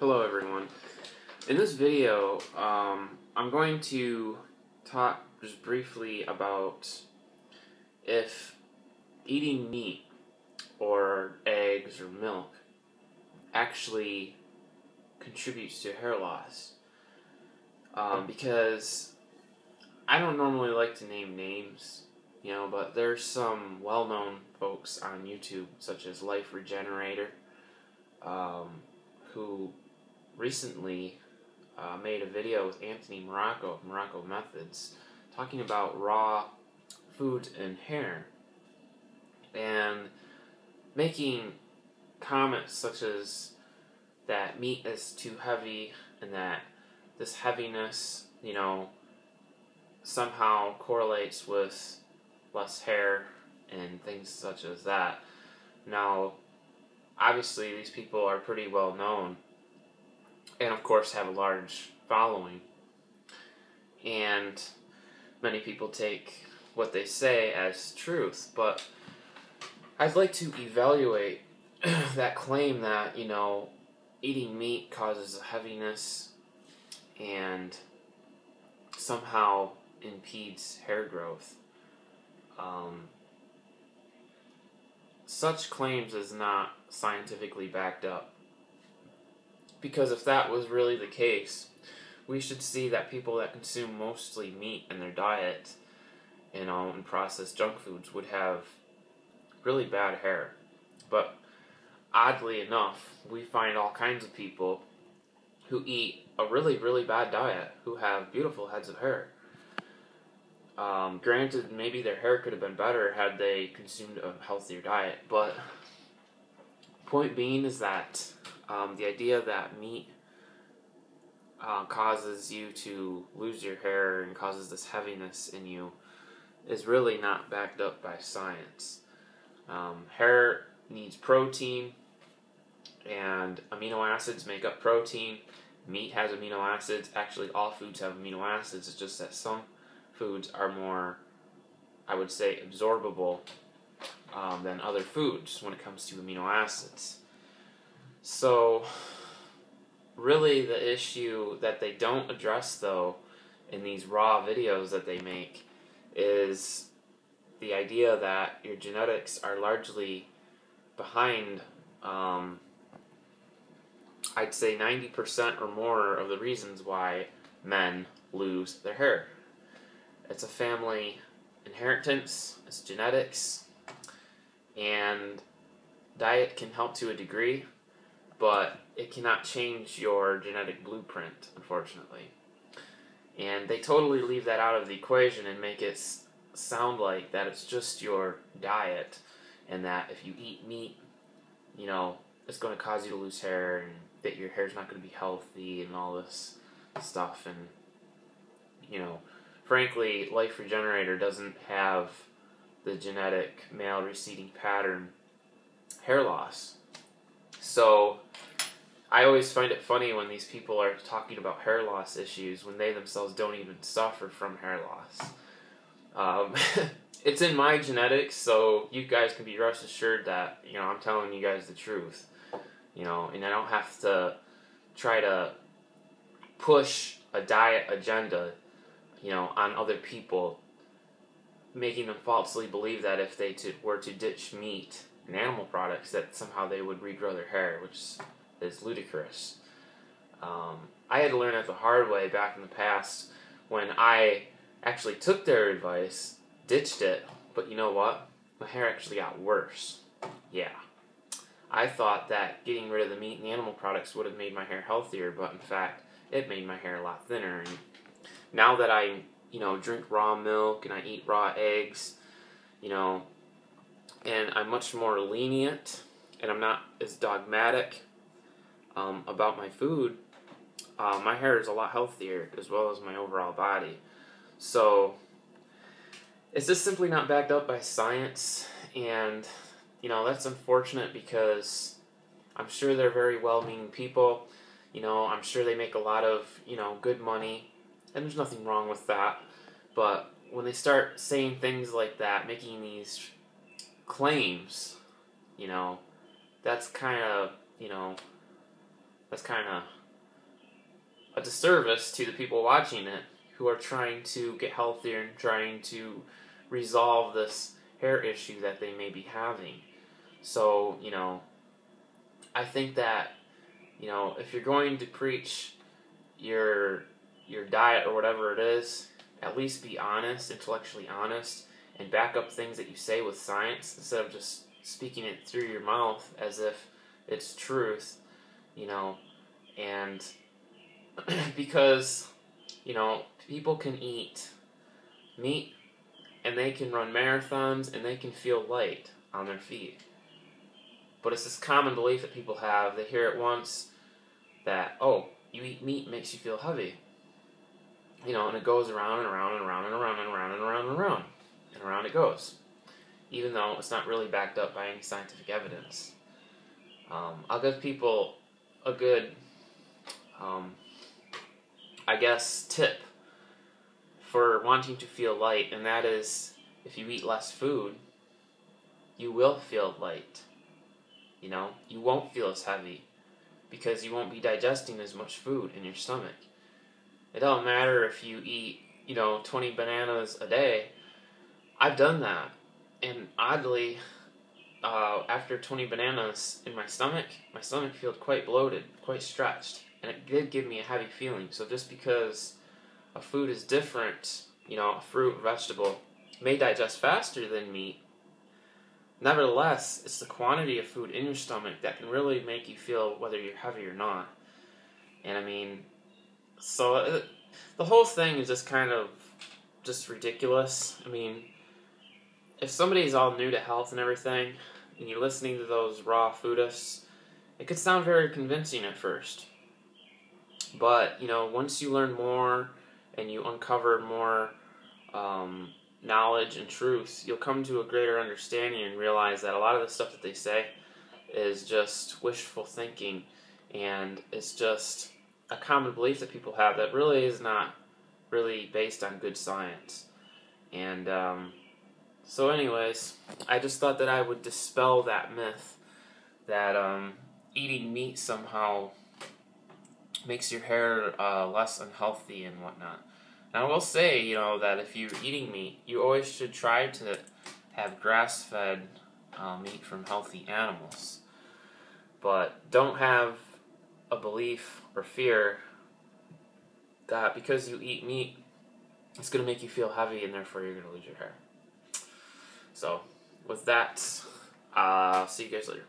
Hello everyone. In this video, I'm going to talk just briefly about if eating meat or eggs or milk actually contributes to hair loss. Because I don't normally like to name names, but there's some well-known folks on YouTube, such as Liferegenerator, who recently made a video with Anthony Morocco of Morocco Methods talking about raw food and hair, and making comments such as that meat is too heavy and that this heaviness, somehow correlates with less hair and things such as that. Now, obviously these people are pretty well known and of course have a large following, and many people take what they say as truth, but I'd like to evaluate that claim that, eating meat causes a heaviness and somehow impedes hair growth. Such claims is not scientifically backed up, because if that was really the case, we should see that people that consume mostly meat in their diet, and processed junk foods would have really bad hair. But oddly enough, we find all kinds of people who eat a really, really bad diet who have beautiful heads of hair. Granted, maybe their hair could have been better had they consumed a healthier diet, but point being is that the idea that meat causes you to lose your hair and causes this heaviness in you is really not backed up by science. Hair needs protein, and amino acids make up protein. Meat has amino acids. Actually, all foods have amino acids. It's just that some foods are more, I would say, absorbable than other foods when it comes to amino acids. So, really the issue that they don't address, though, in these raw videos that they make is the idea that your genetics are largely behind, I'd say 90% or more of the reasons why men lose their hair. It's a family inheritance, it's genetics, and diet can help to a degree, but it cannot change your genetic blueprint, unfortunately. And they totally leave that out of the equation and make it sound like that it's just your diet, and that if you eat meat, it's going to cause you to lose hair, and that your hair's not going to be healthy and all this stuff. And, frankly, Liferegenerator doesn't have the genetic male receding pattern hair loss. So I always find it funny when these people are talking about hair loss issues when they themselves don't even suffer from hair loss. It's in my genetics, so you guys can be rest assured that, I'm telling you guys the truth. And I don't have to try to push a diet agenda, on other people, making them falsely believe that if they were to ditch meat and animal products, that somehow they would regrow their hair, which is ludicrous. I had to learn it the hard way back in the past when I actually took their advice, ditched it, but you know what? My hair actually got worse. Yeah. I thought that getting rid of the meat and animal products would have made my hair healthier, but in fact, it made my hair a lot thinner. And now that I, drink raw milk and I eat raw eggs, and I'm much more lenient and I'm not as dogmatic about my food, my hair is a lot healthier as well as my overall body. So it's just simply not backed up by science, and that's unfortunate because I'm sure they're very well-meaning people. I'm sure they make a lot of, good money, and there's nothing wrong with that. But when they start saying things like that, making these claims, that's kind of, that's kind of a disservice to the people watching it who are trying to get healthier and trying to resolve this hair issue that they may be having. So, I think that, if you're going to preach your diet or whatever it is, at least be honest, intellectually honest, and back up things that you say with science instead of just speaking it through your mouth as if it's truth, and because, people can eat meat and they can run marathons and they can feel light on their feet. But it's this common belief that people have. They hear it once that, oh, you eat meat makes you feel heavy. And it goes around and around and around and around and around and around and around. And around it goes. Even though it's not really backed up by any scientific evidence. I'll give people a good, tip for wanting to feel light, and that is, if you eat less food, you will feel light. You won't feel as heavy because you won't be digesting as much food in your stomach. It don't matter if you eat, 20 bananas a day. I've done that, and oddly, after 20 bananas in my stomach felt quite bloated, quite stretched, and it did give me a heavy feeling. So just because a food is different, a fruit, vegetable, may digest faster than meat, nevertheless, it's the quantity of food in your stomach that can really make you feel whether you're heavy or not. And so the whole thing is just kind of just ridiculous. If somebody's all new to health and everything, and you're listening to those raw foodists, it could sound very convincing at first. But, once you learn more and you uncover more knowledge and truth, you'll come to a greater understanding and realize that a lot of the stuff that they say is just wishful thinking, and it's just a common belief that people have that really is not really based on good science. And so anyways, I just thought that I would dispel that myth that eating meat somehow makes your hair less unhealthy and whatnot. Now I will say, that if you're eating meat, you always should try to have grass-fed meat from healthy animals. But don't have a belief or fear that because you eat meat, it's going to make you feel heavy and therefore you're going to lose your hair. So, with that, I'll see you guys later.